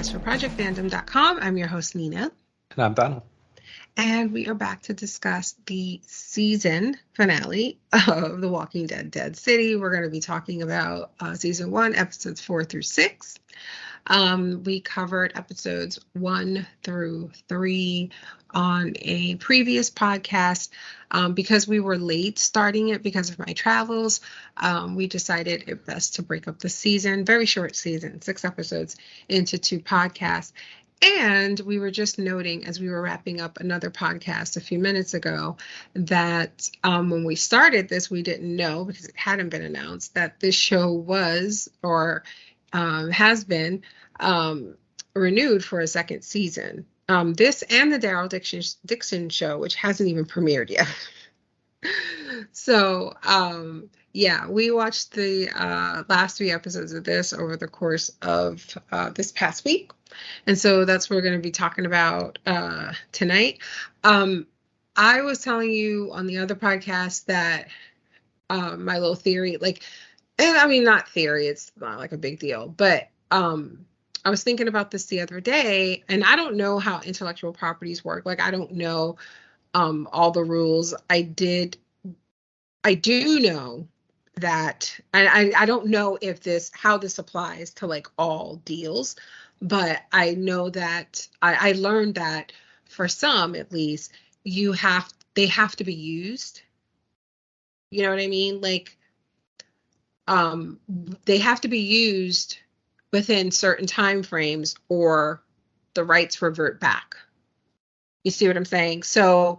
podcast for ProjectFandom.com. I'm your host, Nina. And I'm Donald. And we are back to discuss the season finale of The Walking Dead, Dead City. We're going to be talking about season 1, episodes 4 through 6. We covered episodes 1 through 3 on a previous podcast. Because we were late starting it because of my travels, we decided it best to break up the season, very short season, 6 episodes, into 2 podcasts. And we were just noting as we were wrapping up another podcast a few minutes ago that when we started this, we didn't know, because it hadn't been announced, that this show was or has been renewed for a second season. This and the Daryl Dixon show, which hasn't even premiered yet. So, yeah, we watched the last 3 episodes of this over the course of this past week. And so that's what we're going to be talking about tonight. I was telling you on the other podcast that my little theory, and I mean, not theory, it's not like a big deal, but I was thinking about this the other day, and I don't know how intellectual properties work. I don't know all the rules. I do know that, and I don't know if how this applies to all deals, but I know that I learned that for some, at least, they have to be used. You know what I mean? They have to be used within certain time frames or the rights revert back. You see what I'm saying? So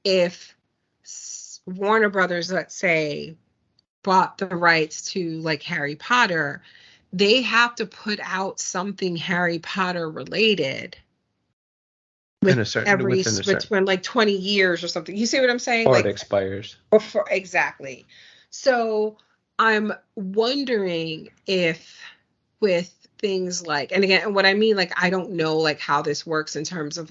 if Warner Brothers, let's say, bought the rights to Harry Potter, they have to put out something Harry Potter related between 20 years or something. You see what I'm saying? Or it expires. Exactly. So I'm wondering if with things and again, what I mean, I don't know how this works in terms of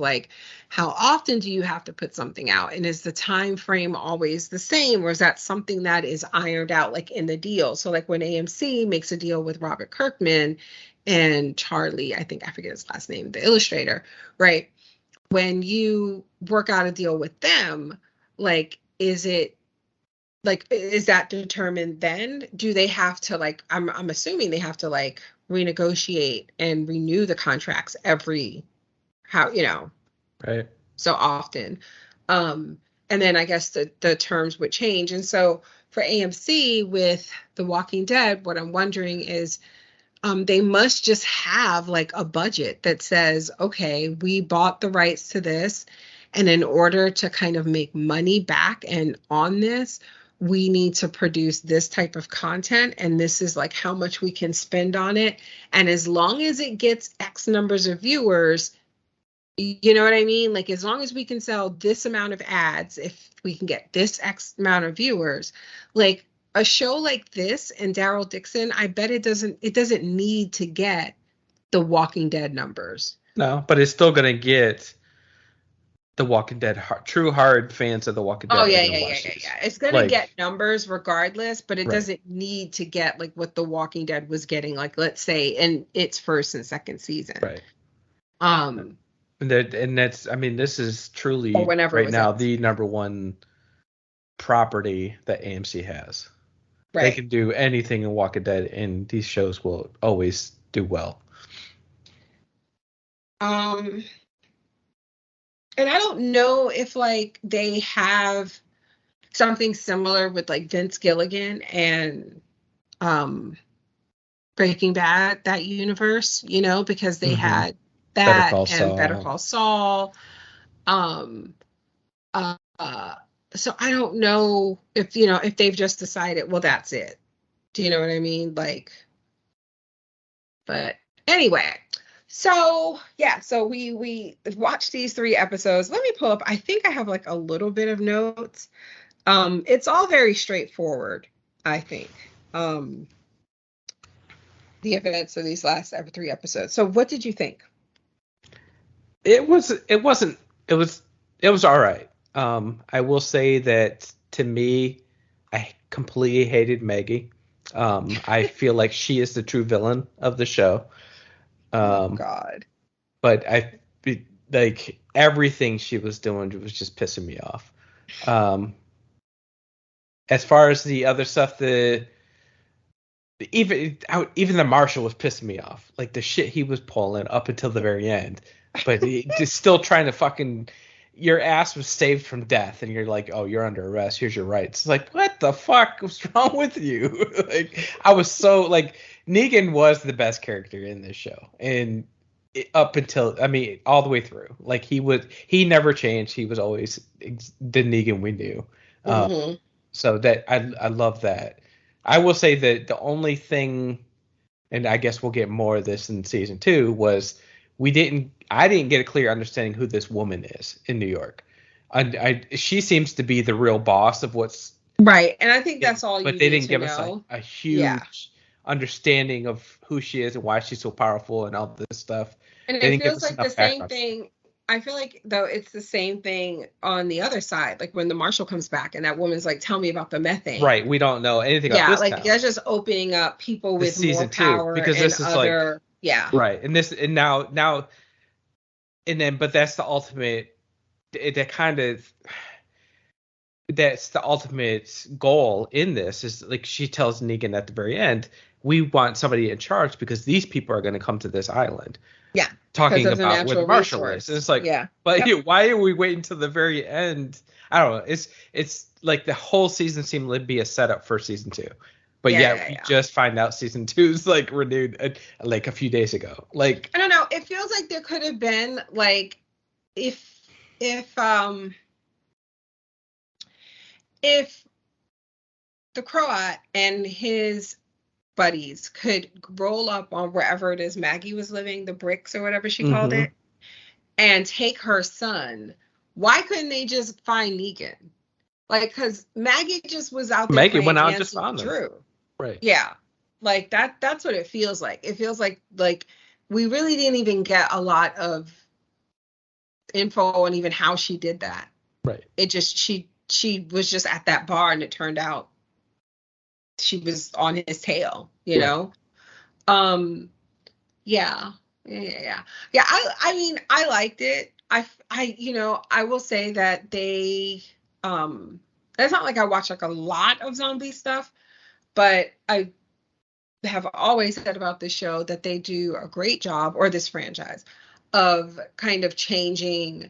how often do you have to put something out, and is the time frame always the same, or is that something that is ironed out in the deal? So when AMC makes a deal with Robert Kirkman and Charlie, I forget his last name, the illustrator, right? When you work out a deal with them, is it is that determined then? Do they have to I'm assuming they have to renegotiate and renew the contracts every right, so often, and then I guess the terms would change. And so for AMC with The Walking Dead, what I'm wondering is they must just have a budget that says, okay, we bought the rights to this, and in order to kind of make money back and on this, we need to produce this type of content, and this is how much we can spend on it. And as long as it gets X numbers of viewers, you know what I mean? As long as we can sell this amount of ads, if we can get this X amount of viewers, a show like this and Daryl Dixon, I bet it doesn't need to get the Walking Dead numbers. No, but it's still going to get The Walking Dead, true hard fans of The Walking Dead. Oh, yeah. It's going to get numbers regardless, but it doesn't need to get what The Walking Dead was getting, let's say, in its first and second season. Right. And that's, I mean, this is truly right now the number one property that AMC has. Right. They can do anything in Walking Dead, and these shows will always do well. And I don't know if they have something similar with Vince Gilligan and Breaking Bad, that universe, because they had that and Better Call Saul. So I don't know if if they've just decided, well, that's it. Do you know what I mean? But anyway. So, yeah, so we watched these 3 episodes. Let me pull up. I think I have a little bit of notes. It's all very straightforward, I think. The events of these last 3 episodes. So what did you think? It was all right. I will say that to me, I completely hated Maggie. I feel like she is the true villain of the show. God. But like everything she was doing was just pissing me off. As far as the other stuff, even the Marshal was pissing me off. Like the shit he was pulling up until the very end, but just still trying to fucking. Your ass was saved from death, and you're like, oh, you're under arrest. Here's your rights. It's like, what the fuck was wrong with you? Like, I was so like, Negan was the best character in this show, and up until, I mean, all the way through. Like he never changed. He was always the Negan we knew. So that I love that. I will say that the only thing, and I guess we'll get more of this in season 2, was I didn't get a clear understanding who this woman is in New York. She seems to be the real boss of what's right, and I think that's all. But they didn't give us a huge understanding of who she is and why she's so powerful and all this stuff. And it feels like the same thing. I feel like, though, it's the same thing on the other side. Like when the Marshal comes back and that woman's like, tell me about the methane. Right. We don't know anything about this. Yeah, like that's just opening up people with more power. Because this is other, like, yeah. Right. And now, and then, but that's the ultimate, that's the ultimate goal in this, is like she tells Negan at the very end, we want somebody in charge because these people are going to come to this island. Yeah. Talking about what the Marshal is. And it's like, why are we waiting till the very end? I don't know. It's like the whole season seemed to be a setup for season 2. But we just find out season 2 is like renewed like a few days ago. Like, I don't know. It feels like there could have been like if the Croat and his buddies could roll up on wherever it is Maggie was living, the bricks or whatever she called it, and take her son, why couldn't they just find Negan? Like, because Maggie just was out there. Maggie went out and just found him. Right. Yeah. Like that's what it feels like. It feels like we really didn't even get a lot of info on even how she did that. Right. It just she was just at that bar and it turned out she was on his tail, you know? Yeah. I mean, I liked it. I will say that they, it's not like I watch like a lot of zombie stuff, but I have always said about this show that they do a great job, or this franchise, of kind of changing,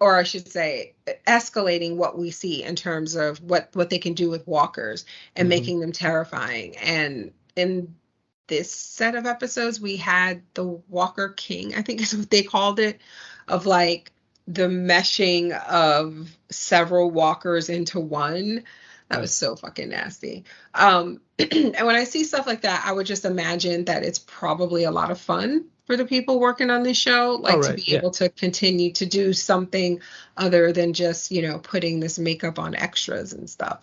or I should say, escalating what we see in terms of what they can do with walkers and making them terrifying. And in this set of episodes, we had the Walker King, I think is what they called it, of like the meshing of several walkers into one. That was so fucking nasty. And when I see stuff like that, I would just imagine that it's probably a lot of fun for the people working on this show, like to be able to continue to do something other than just, putting this makeup on extras and stuff,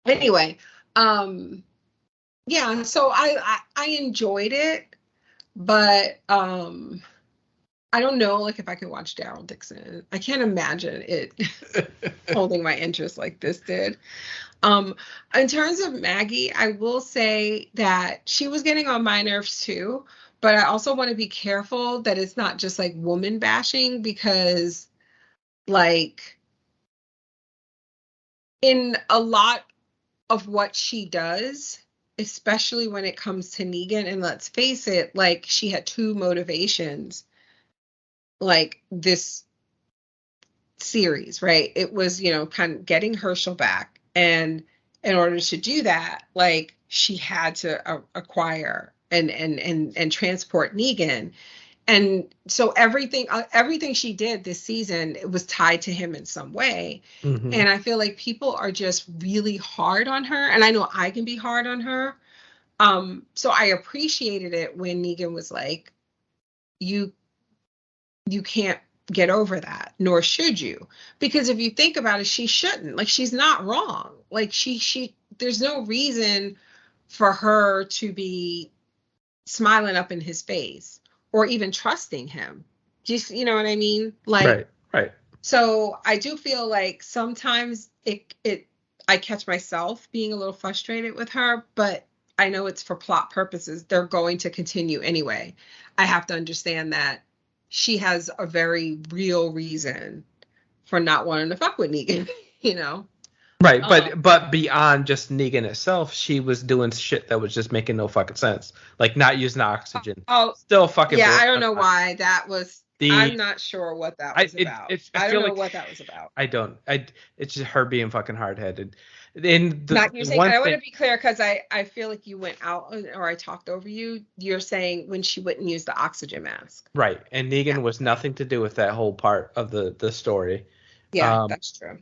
Anyway, yeah, so I enjoyed it, but I don't know, like, if I could watch Daryl Dixon. I can't imagine it holding my interest like this did. In terms of Maggie, I will say that she was getting on my nerves too, but I also want to be careful that it's not just like woman bashing, because like in a lot of what she does, especially when it comes to Negan, and let's face it, like she had two motivations, like this series, right? It was, kind of getting Herschel back. And in order to do that, like she had to acquire and transport Negan. And so everything she did this season, it was tied to him in some way. And I feel like people are just really hard on her. And I know I can be hard on her. So I appreciated it when Negan was like, you can't get over that, nor should you. Because if you think about it, she shouldn't. Like, she's not wrong. Like, she there's no reason for her to be smiling up in his face or even trusting him. Just, you know what I mean? Like, right. So I do feel like sometimes I catch myself being a little frustrated with her, but I know it's for plot purposes. They're going to continue anyway. I have to understand that she has a very real reason for not wanting to fuck with Negan, you know? Right, but beyond just Negan itself, she was doing shit that was just making no fucking sense. Like not using oxygen. Still fucking. Yeah, I don't know why that was. I'm not sure what that was about. I don't know what that was about. I don't. It's just her being fucking hard headed. I want to be clear because I feel like you went out or I talked over you. You're saying when she wouldn't use the oxygen mask. Right, and Negan was nothing to do with that whole part of the story. Yeah, that's true.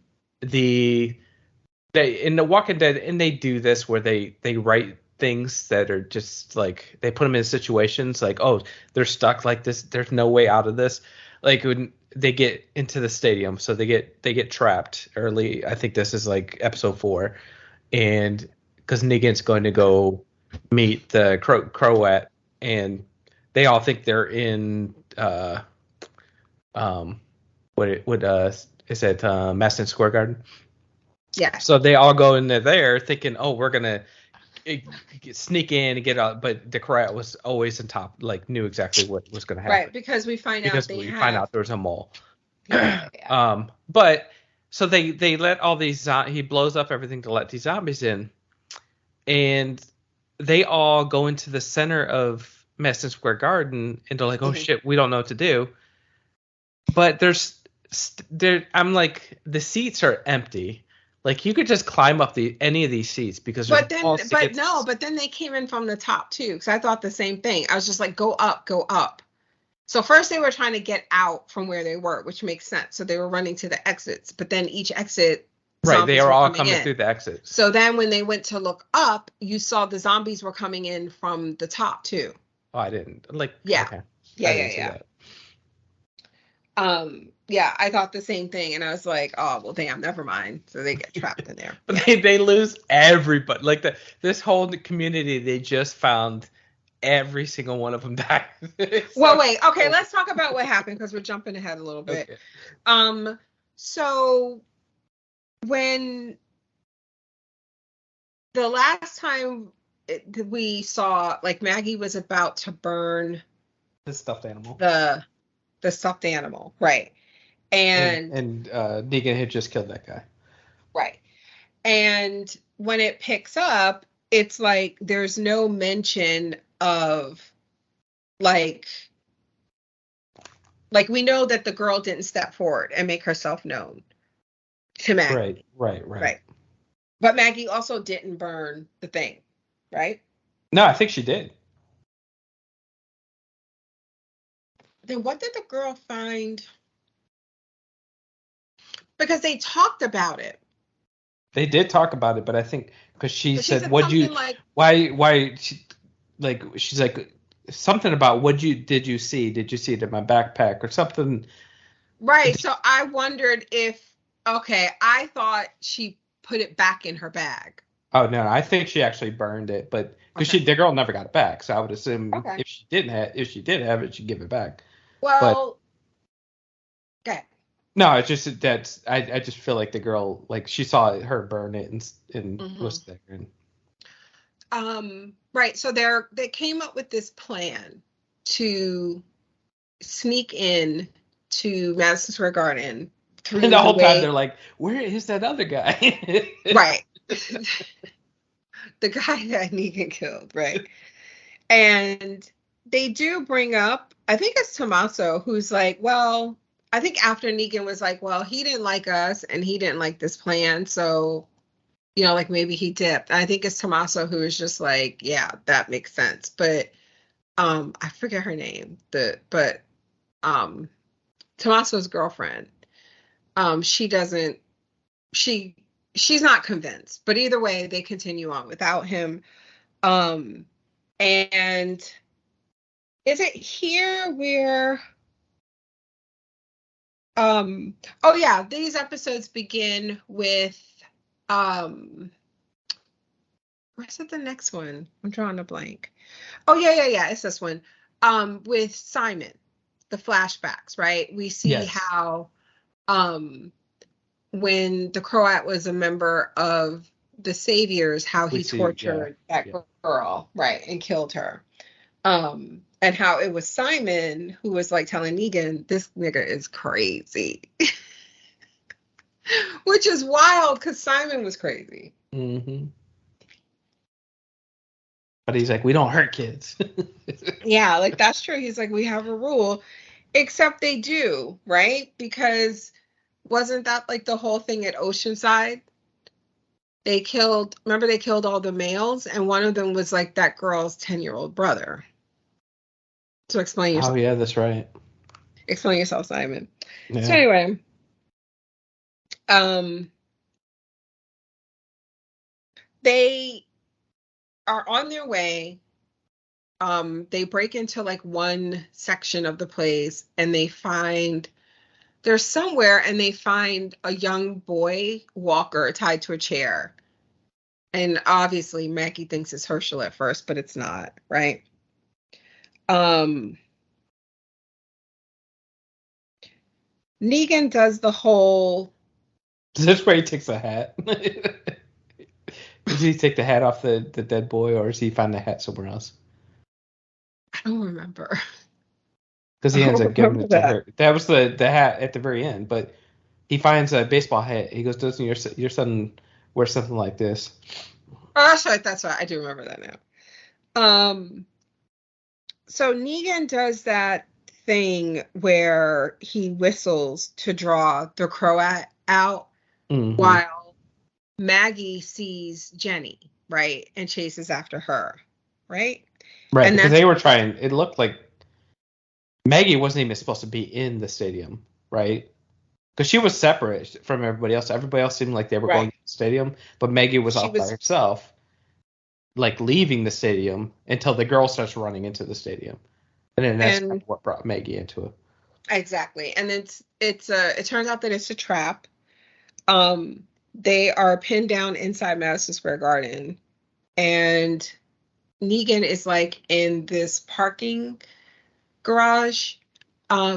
In The Walking Dead, and they do this where they write things that are just like they put them in situations like, oh, they're stuck like this, there's no way out of this. Like when they get into the stadium, so they get trapped early. I think this is like episode 4, and because Negan's going to go meet the Croat, and they all think they're in is it Madison Square Garden? Yeah. So they all go in there thinking, oh, we're gonna sneak in and get out, but the Croat was always on top, like knew exactly what was gonna happen. Right, because we find out there was a mole. Yeah. But so they let all these he blows up everything to let these zombies in, and they all go into the center of Madison Square Garden, and they're like, oh shit, we don't know what to do. But I'm like, the seats are empty. Like you could just climb up any of these seats because. But then they came in from the top too. Because I thought the same thing. I was just like, go up, go up. So first they were trying to get out from where they were, which makes sense. So they were running to the exits, but then each exit. Right, they were all coming through the exits. So then when they went to look up, you saw the zombies were coming in from the top too. Oh, I didn't Yeah. Okay. Yeah. Yeah, I thought the same thing, and I was like, "Oh, well, damn, never mind." So they get trapped in there. But they lose everybody. Like this whole community, they just found every single one of them died. Well, wait, okay, let's talk about what happened because we're jumping ahead a little bit. Okay. So when the last time we saw, like, Maggie was about to burn the stuffed animal. The stuffed animal, right? And Negan had just killed that guy. Right. And when it picks up, it's like there's no mention of like we know that the girl didn't step forward and make herself known to Maggie. Right. But Maggie also didn't burn the thing, right? No, I think she did. Then what did the girl find? Because they talked about it. They did talk about it, but I think because she said, "What'd you? Like, why?" She's like something about did you see? Did you see it in my backpack or something? Right. So I wondered I thought she put it back in her bag. Oh no, I think she actually burned it, but because the girl never got it back, so I would assume if she did have it, she'd give it back. Well, okay. No, it's just that I just feel like the girl, like she saw her burn it and was there. Right. So they came up with this plan to sneak in to Madison Square Garden. And the whole time they're like, "Where is that other guy?" Right. The guy that Negan killed, right? And they do bring up, I think it's Tommaso, who's like, well, I think after Negan was like, well, he didn't like us and he didn't like this plan, so, like maybe he dipped. I think it's Tommaso who is just like, yeah, that makes sense. But I forget her name. Tommaso's girlfriend, she's not convinced. But either way, they continue on without him. And is it here where these episodes begin with where's it the next one? I'm drawing a blank. Oh yeah, it's this one. With Simon, the flashbacks, right? We see how when the Croat was a member of the Saviors, how he tortured that girl, right, and killed her. And how it was Simon who was like telling Negan, this nigga is crazy. Which is wild because Simon was crazy. Mm-hmm. But he's like, we don't hurt kids. Yeah, like that's true. He's like, we have a rule. Except they do, right? Because wasn't that like the whole thing at Oceanside? They killed all the males, and one of them was like that girl's 10-year-old brother. So explain yourself. Oh, yeah, that's right. Explain yourself, Simon. Yeah. So anyway, they are on their way. They break into like one section of the place, and they're somewhere, and they find a young boy walker tied to a chair. And obviously Maggie thinks it's Herschel at first, but it's not, right? Negan does the whole... Is this where he takes the hat? Does he take the hat off the dead boy, or does he find the hat somewhere else? I don't remember. Because he ends up giving it to her. That was the hat at the very end, but he finds a baseball hat. He goes, doesn't your son wear something like this? Oh, that's right. That's right. I do remember that now. So Negan does that thing where he whistles to draw the Croat out, mm-hmm. while Maggie sees Jenny, right, and chases after her, right? Right, and because they were trying. It looked like Maggie wasn't even supposed to be in the stadium, right? Because she was separate from everybody else. Everybody else seemed like they were going to the stadium, but Maggie was off by herself, like leaving the stadium until the girl starts running into the stadium, and then that's kind of what brought Maggie into it. Exactly, and it turns out that it's a trap. They are pinned down inside Madison Square Garden, and Negan is like in this parking garage,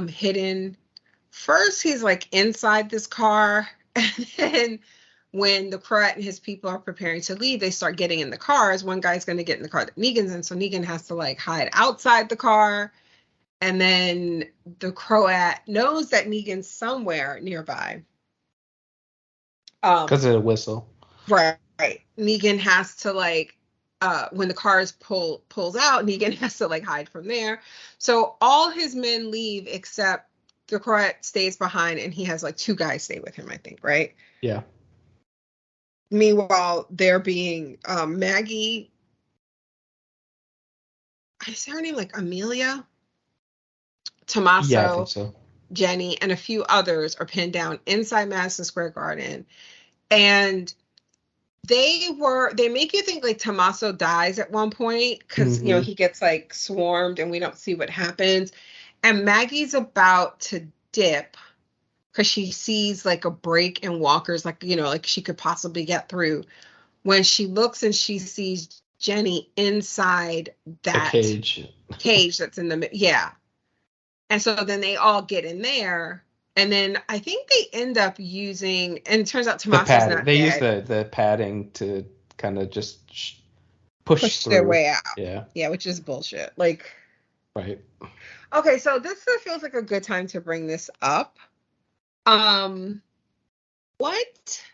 hidden. First, he's like inside this car, and then when the Croat and his people are preparing to leave, they start getting in the cars. One guy's going to get in the car that Negan's in, so Negan has to like hide outside the car. And then the Croat knows that Negan's somewhere nearby. Because of the whistle. Right. Negan has to like, when the cars pulls out, Negan has to like hide from there. So all his men leave except the Croat stays behind, and he has like 2 guys stay with him, I think, right? Yeah. Meanwhile, they're being Maggie. I say her name like Amelia, Tommaso, yeah, I think so. Jenny, and a few others are pinned down inside Madison Square Garden, and they make you think like Tommaso dies at one point because mm-hmm. He gets like swarmed and we don't see what happens. And Maggie's about to dip because she sees like a break in Walker's, like, like she could possibly get through, when she looks and she sees Jenny inside that cage that's in the, yeah. And so then they all get in there, and then I think they end up using, and it turns out Tommaso's not dead. They use the padding to kind of just push their way out. Yeah, which is bullshit. Like, right. Okay, so this feels like a good time to bring this up. What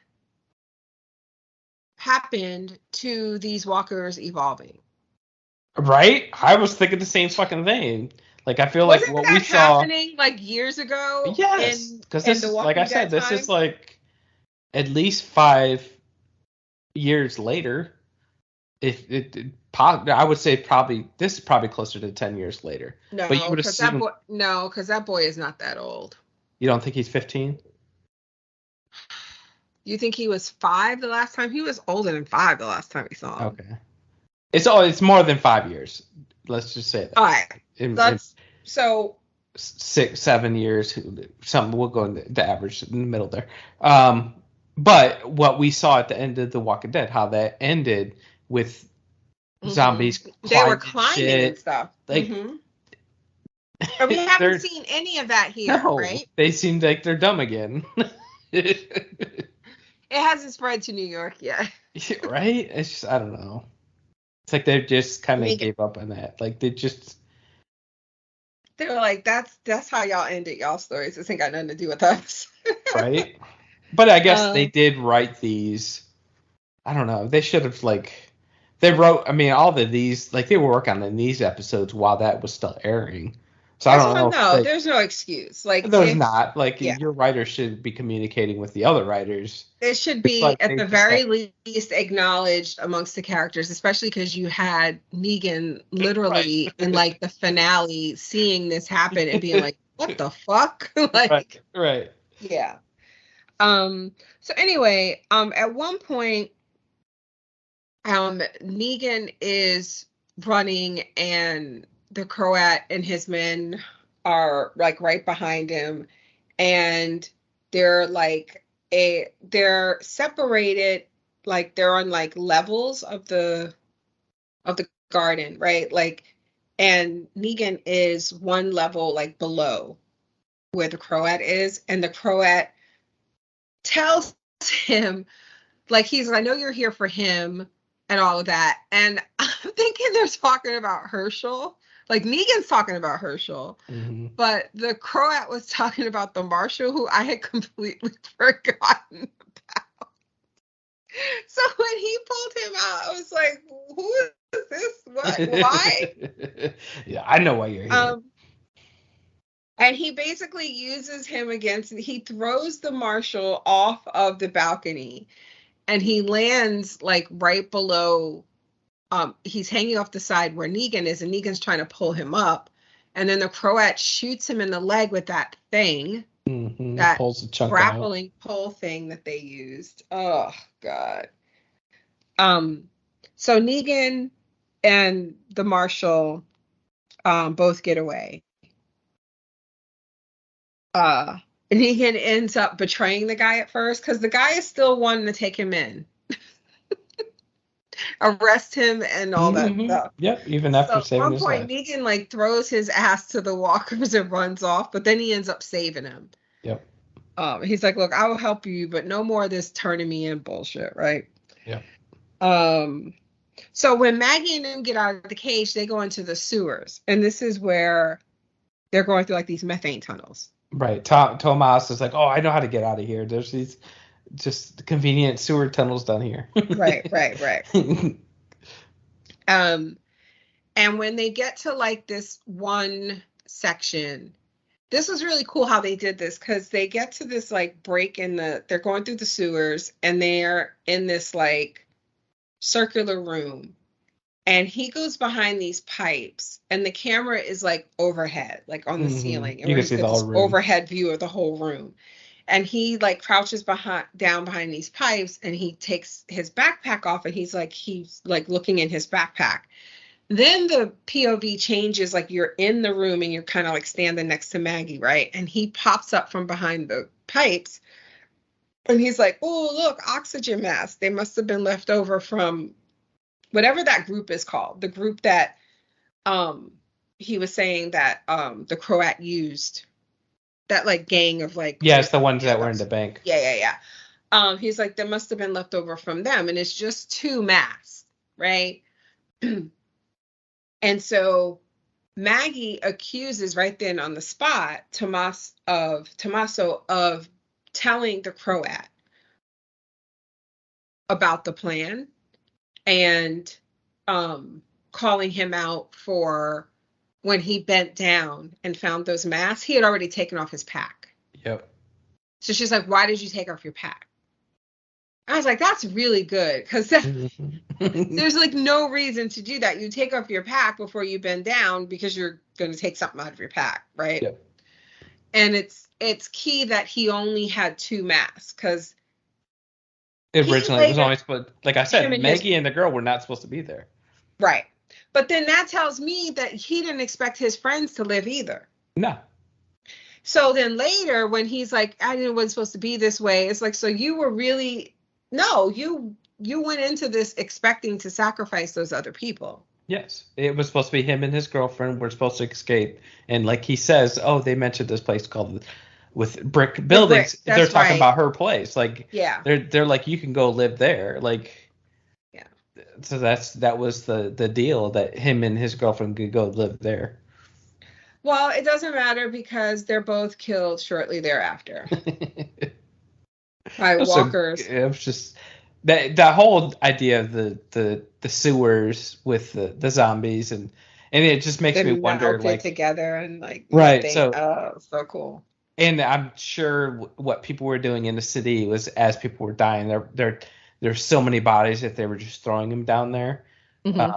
happened to these walkers evolving? Right? I was thinking the same fucking thing. Like, I feel like what we saw happening like years ago. Yes, because this, like I said, this is like at least 5 years later. I would say this is probably closer to 10 years later. No, but you would assume because that boy is not that old. You don't think he's 15? You think he was 5 the last time? He was older than 5 the last time we saw him. Okay, it's more than 5 years. Let's just say that. All right. So 6, 7 years. Something we'll go in the average in the middle there. But what we saw at the end of The Walking Dead, how that ended with zombies. They were climbing and stuff. Like, but we haven't seen any of that here, right? They seem like they're dumb again. It hasn't spread to New York yet. Right? It's just, I don't know. It's like they just kind of gave up on that. Like they were like, that's how y'all ended y'all stories. This ain't got nothing to do with us. Right? But I guess they did write these. I don't know. They should have they wrote. I mean, all of these they were working on these episodes while that was still airing. So I don't know. No, there's no excuse. There's not. Your writers should be communicating with the other writers. It should be at the very least acknowledged amongst the characters, especially because you had Negan literally in the finale seeing this happen and being like, "What the fuck?" Right. Yeah. So anyway, at one point, Negan is running and the Croat and his men are right behind him, and they're they're separated, they're on levels of the garden, right? And Negan is one level below where the Croat is, and the Croat tells him he's I know you're here for him and all of that, and I'm thinking they're talking about Herschel. Negan's talking about Herschel, but the Croat was talking about the Marshal, who I had completely forgotten about. So when he pulled him out, I was like, who is this? What? Why? Yeah, I know why you're here. And he basically uses him he throws the Marshal off of the balcony, and he lands right below. He's hanging off the side where Negan is, and Negan's trying to pull him up, and then the Croat shoots him in the leg with that thing, that pulls the chunk grappling pole thing that they used. Oh God. So Negan and the Marshal both get away. Negan ends up betraying the guy at first because the guy is still wanting to take him in. Arrest him and all that stuff. Yep, even after saving his life. At one point, Negan throws his ass to the walkers and runs off, but then he ends up saving him. Yep. He's like, "Look, I will help you, but no more of this turning me in bullshit," right? Yeah. So when Maggie and them get out of the cage, they go into the sewers, and this is where they're going through these methane tunnels. Right. Tomas is like, "Oh, I know how to get out of here. There's these just convenient sewer tunnels down here." Right. And when they get to this one section, this was really cool how they did this, because they get to this break they're going through the sewers, and they're in this circular room, and he goes behind these pipes, and the camera is overhead, on the ceiling, and you can see the whole room. Overhead view of the whole room. And he crouches down behind these pipes, and he takes his backpack off, and he's looking in his backpack. Then the POV changes, you're in the room and you're kind of standing next to Maggie, right? And he pops up from behind the pipes, and he's like, "Oh, look, oxygen masks. They must have been left over from whatever that group is called. The group that he was saying that the Croat used." That gang of it's the ones that were in the bank. Yeah. He's like, there must have been left over from them, and it's just 2 masks, right? And so Maggie accuses right then on the spot Tommaso of telling the Croat about the plan and calling him out for when he bent down and found those masks. He had already taken off his pack. Yep. So she's like, "Why did you take off your pack?" I was like, that's really good, because there's no reason to do that. You take off your pack before you bend down because you're going to take something out of your pack, right? Yep. And it's key that he only had 2 masks, because originally it was only supposed, like I said, Maggie and the girl were not supposed to be there. Right. But then that tells me that he didn't expect his friends to live either. No. So then later, when he's like, "I didn't wasn't supposed to be this way," it's so you were really, no, you went into this expecting to sacrifice those other people. Yes. It was supposed to be him and his girlfriend were supposed to escape. And like he says, "Oh, they mentioned this place called with brick buildings. They're talking about her place. Like, yeah, they're like, you can go live there. Like, yeah. So that was the deal, that him and his girlfriend could go live there. Well, it doesn't matter because they're both killed shortly thereafter by walkers. It was just that whole idea of the sewers with the zombies, and it just makes me wonder, like, together and like right. So cool. And I'm sure what people were doing in the city was, as people were dying, there's so many bodies that they were just throwing them down there, Mm-hmm.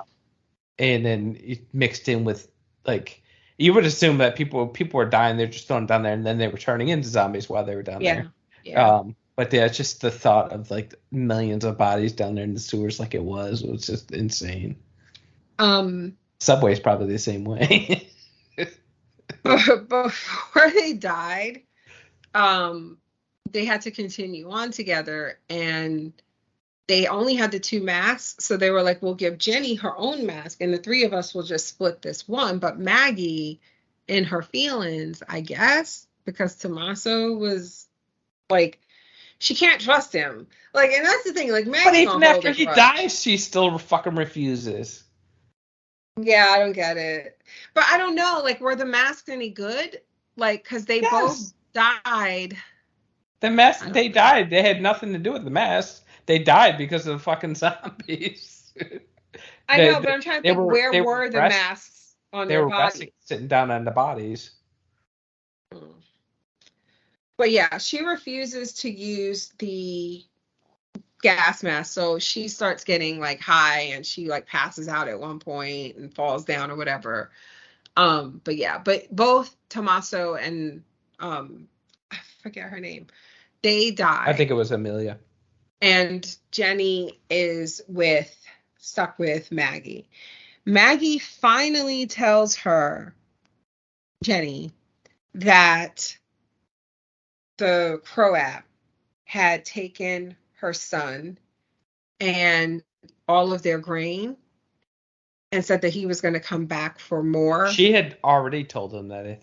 And then it mixed in with, like, you would assume that people were dying, they're just throwing them down there, and then they were turning into zombies while they were down there. Yeah. But yeah, it's just the thought of like millions of bodies down there in the sewers, like it was just insane. Subway's probably the same way. Before they died, they had to continue on together, and they only had the 2 masks, so they were like, we'll give Jenny her own mask, and the 3 of us will just split this one. But Maggie, in her feelings, I guess, because Tommaso was like, she can't trust him. Like, and that's the thing, like, Maggie. But even after he dies, she still fucking refuses. Yeah, I don't get it. But I don't know, like, were the masks any good? Like, because they both died. The masks, they died. They had nothing to do with the masks. They died because of the fucking zombies. I know, but I'm trying to think, where were the masks on their bodies? They were sitting down on the bodies. But yeah, she refuses to use the gas mask, so she starts getting like high, and she like passes out at one point and falls down or whatever. But yeah, but both Tommaso and I forget her name, they die. I think it was Amelia. And Jenny is stuck with Maggie. Maggie finally tells Jenny that the Croat had taken her son and all of their grain, and said that he was going to come back for more. She had already told him that, I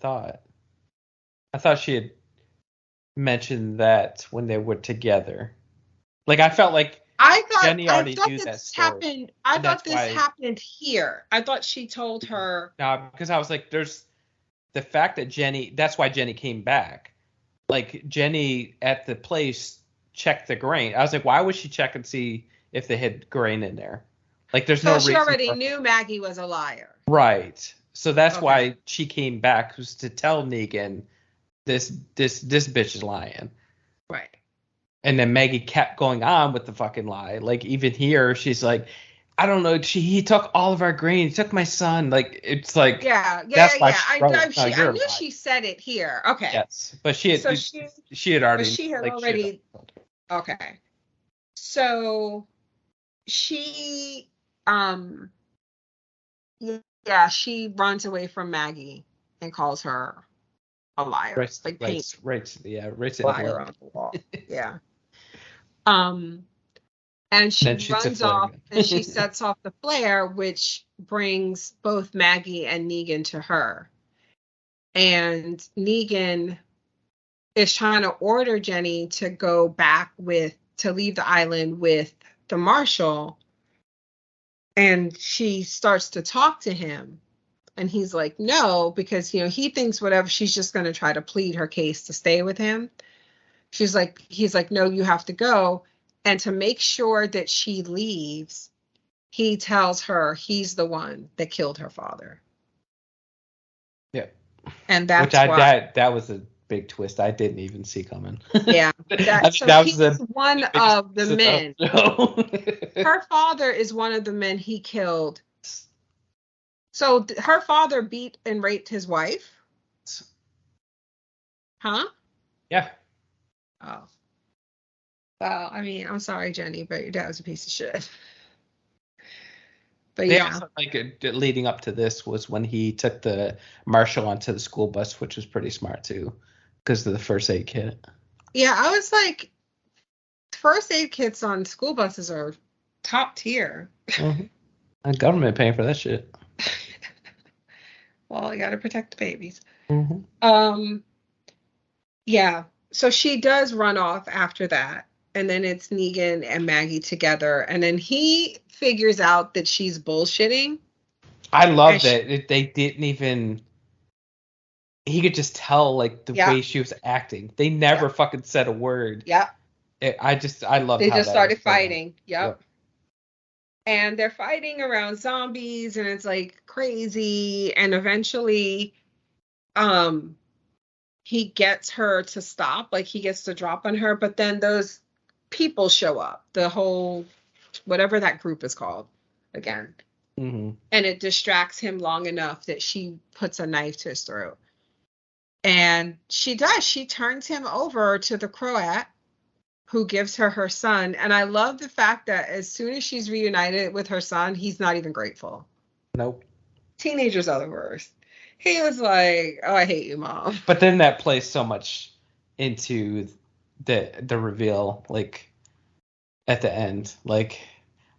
thought she had mentioned that when they were together. Like, I felt like Jenny already knew that story. I thought this happened here. I thought she told her. No, because I was like, there's the fact that that's why Jenny came back. Like, Jenny at the place checked the grain. I was like, why would she check and see if they had grain in there? Like, there's no reason. So she already knew Maggie was a liar. Right. So that's why she came back, was to tell Negan this bitch is lying. Right. And then Maggie kept going on with the fucking lie. Like, even here, she's like, I don't know, he took all of our grain, he took my son. Like, it's like, that's why I knew she said it here. Okay. Yes, but she had already. Okay. So she she runs away from Maggie and calls her a liar. Writes liar on the wall. Yeah. And she runs off and she sets off the flare, which brings both Maggie and Negan to her. And Negan is trying to order Jenny to go back to leave the island with the marshal. And she starts to talk to him. And he's like, no, because, he thinks whatever, she's just going to try to plead her case to stay with him. He's like, no, you have to go. And to make sure that she leaves, he tells her he's the one that killed her father. Yeah. And that's why. That was a big twist I didn't even see coming. Yeah. He's one of the men. Her father is one of the men he killed. So her father beat and raped his wife? Huh? Yeah. Oh. Well, I mean, I'm sorry, Jenny, but your dad was a piece of shit. But they also, like, leading up to this was when he took the marshal onto the school bus, which was pretty smart too, because of the first aid kit. Yeah, I was like, first aid kits on school buses are top tier. Mm-hmm. The government paying for that shit. Well, you got to protect the babies. Mm-hmm. Yeah. So she does run off after that. And then it's Negan and Maggie together. And then he figures out that she's bullshitting. I love that they didn't even. He could just tell, like, the way she was acting. They never fucking said a word. Yep. I love. They just started fighting. Yep. And they're fighting around zombies, and it's like crazy. And eventually, he gets her to stop. Like, he gets to drop on her, but then those people show up. The whole, whatever that group is called, again. Mm-hmm. And it distracts him long enough that she puts a knife to his throat. And she does. She turns him over to the Croat, who gives her her son. And I love the fact that as soon as she's reunited with her son, he's not even grateful. Nope. Teenagers are the worst. He was like, "Oh, I hate you, Mom." But then that plays so much into the reveal, like, at the end. Like,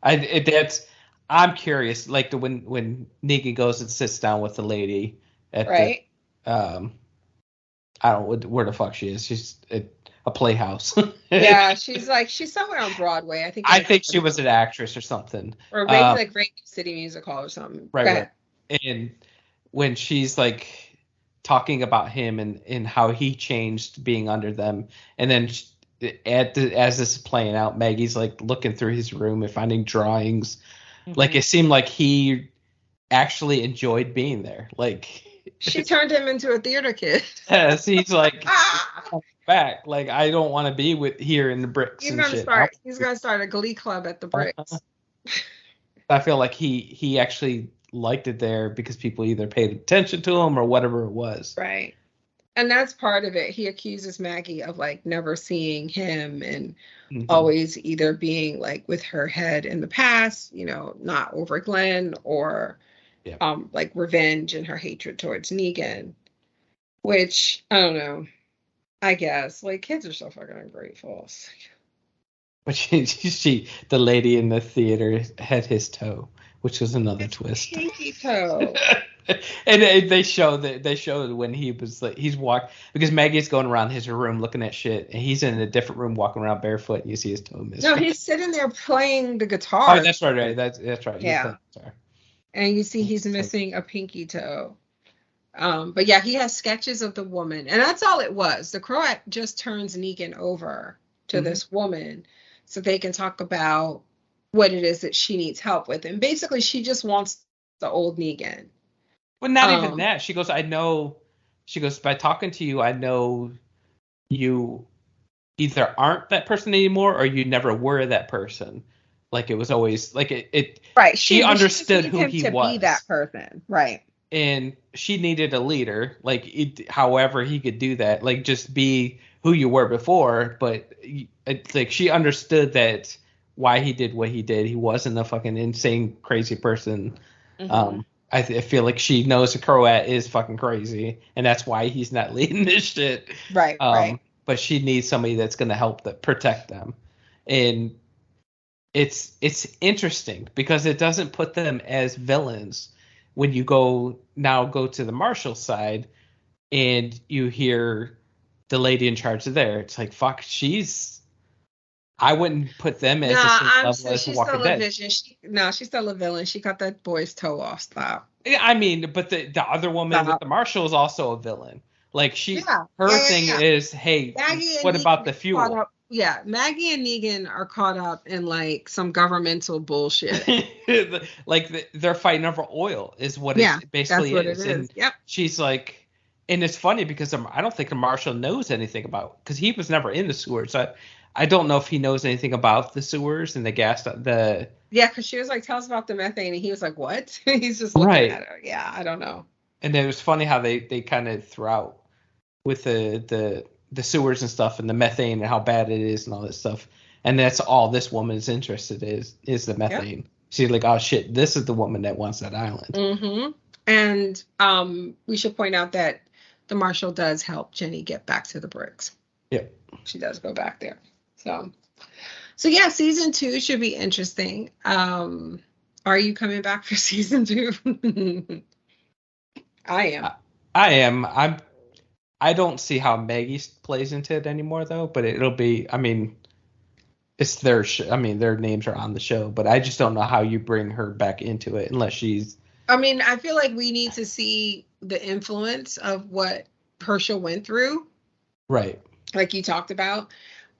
I'm curious, like, when Negan goes and sits down with the lady at right. I don't know where the fuck she is. She's at a playhouse. Yeah, she's somewhere on Broadway. I think she was an actress or something. Or maybe like Radio City Music Hall or something. Right. And when she's like talking about him and how he changed being under them, and then as this is playing out, Maggie's like looking through his room and finding drawings. Mm-hmm. Like, it seemed like he actually enjoyed being there. Like, she turned him into a theater kid. Yes, he's like, back. Like, I don't want to be here in the bricks. He's gonna start a glee club at the bricks. I feel like he actually liked it there because people either paid attention to him or whatever it was. Right. And that's part of it. He accuses Maggie of like never seeing him and always either being like with her head in the past, not over Glenn, or like revenge and her hatred towards Negan, which I don't know. I guess like kids are so fucking ungrateful. But the lady in the theater had his toe, which was another twist. Pinky toe. And they showed when he was like, he's because Maggie's going around his room looking at shit, and he's in a different room walking around barefoot, and you see his toe missing. No, he's sitting there playing the guitar. Oh, that's right. That's right. Yeah. And you see he's missing a pinky toe. But yeah, he has sketches of the woman, and that's all it was. The Croat just turns Negan over to this woman so they can talk about what it is that she needs help with. And basically she just wants the old Negan. Well, not even that. She goes, by talking to you, I know you either aren't that person anymore or you never were that person. Like, it was always like it right. She understood who he was. Be that person. Right. And she needed a leader, like, however he could do that, like, just be who you were before. But it's like she understood that why he did what he did. He wasn't a fucking insane, crazy person. I feel like she knows the Croat is fucking crazy, and that's why he's not leading this shit. Right. Right. But she needs somebody that's going to help protect them, and it's interesting because it doesn't put them as villains. When you go to the Marshall side and you hear the lady in charge there, it's like, fuck, I wouldn't put them as the same level as Walking Dead. She's still a villain. She got that boy's toe off. Stop. Yeah, I mean, but the other woman with the Marshall is also a villain. Like, her thing is, hey, what about the fuel? Maggie and Negan are caught up in like some governmental bullshit. Like, they're fighting over oil is what it basically that's what is. And yep. She's like, and it's funny because I don't think the Marshal knows anything about, because he was never in the sewers. I don't know if he knows anything about the sewers and the gas. Yeah, because she was like, tell us about the methane, and he was like, what? He's just looking at her. Yeah, I don't know. And it was funny how they kind of threw out with the sewers and stuff and the methane and how bad it is and all this stuff. And that's all this woman's interested is the methane. Yep. She's like, oh shit, this is the woman that wants that island. And we should point out that the Marshal does help Ginny get back to the bricks. Yep. She does go back there. So yeah, season 2 should be interesting. Are you coming back for season 2? I am. I am. I don't see how Maggie plays into it anymore, though. But it'll be, I mean, it's their, their names are on the show, but I just don't know how you bring her back into it unless she's. I mean, I feel like we need to see the influence of what Herschel went through. Right. Like you talked about.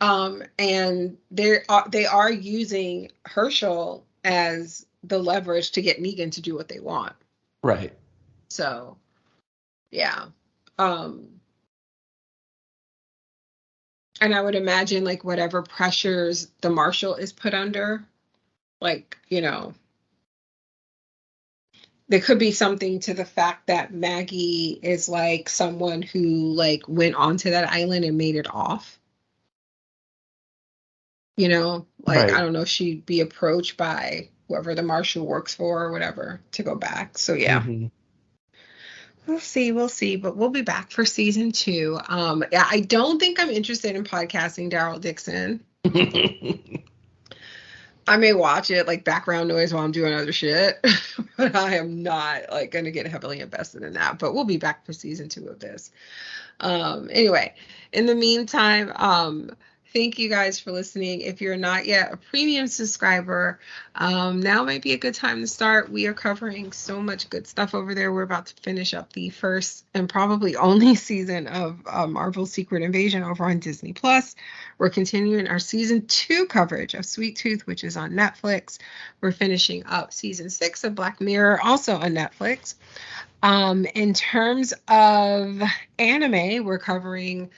And they are using Herschel as the leverage to get Negan to do what they want. Right. So, yeah. And I would imagine like whatever pressures the Marshal is put under, like, you know, there could be something to the fact that Maggie is like someone who like went onto that island and made it off. You know, like, right. I don't know if she'd be approached by whoever the Marshal works for or whatever to go back. So, yeah. Mm-hmm. We'll see, but we'll be back for season 2. Yeah, I don't think I'm interested in podcasting Daryl Dixon. I may watch it like background noise while I'm doing other shit, but I am not like going to get heavily invested in that. But we'll be back for season 2 of this. Anyway, in the meantime, thank you guys for listening. If you're not yet a premium subscriber, now might be a good time to start. We are covering so much good stuff over there. We're about to finish up the first and probably only season of Marvel's Secret Invasion over on Disney+. We're continuing our season 2 coverage of Sweet Tooth, which is on Netflix. We're finishing up season 6 of Black Mirror, also on Netflix. In terms of anime, we're covering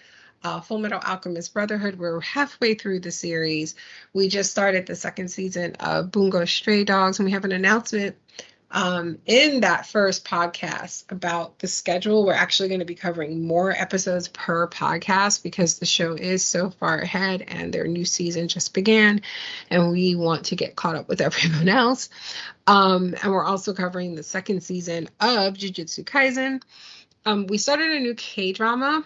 Full Metal Alchemist Brotherhood. We're halfway through the series. We just started the second season of Bungo Stray Dogs, and we have an announcement in that first podcast about the schedule. We're actually going to be covering more episodes per podcast because the show is so far ahead and their new season just began, and we want to get caught up with everyone else. And we're also covering the second season of Jujutsu Kaisen. We started a new K-drama,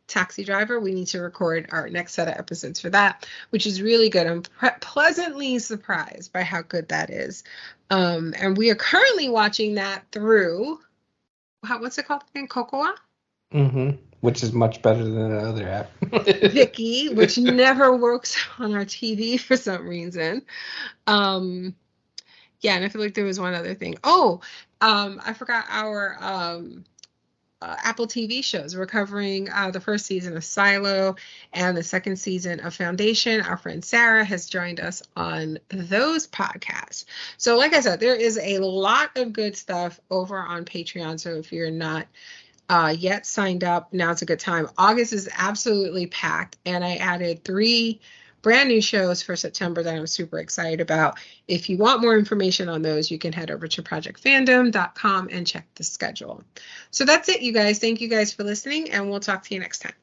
Taxi Driver. We need to record our next set of episodes for that, which is really good. I'm pleasantly surprised by how good that is. And we are currently watching that through, what's it called again? Cocoa? Mm-hmm. Which is much better than the other app. Vicky, which never works on our TV for some reason. Yeah, and I feel like there was one other thing. I forgot our Apple TV shows. We're covering the first season of Silo and the second season of Foundation. Our friend Sarah has joined us on those podcasts. So like I said, there is a lot of good stuff over on Patreon. So if you're not yet signed up, now's a good time. August is absolutely packed, and I added 3 brand new shows for September that I'm super excited about. If you want more information on those, you can head over to projectfandom.com and check the schedule. So that's it, you guys. Thank you guys for listening, and we'll talk to you next time.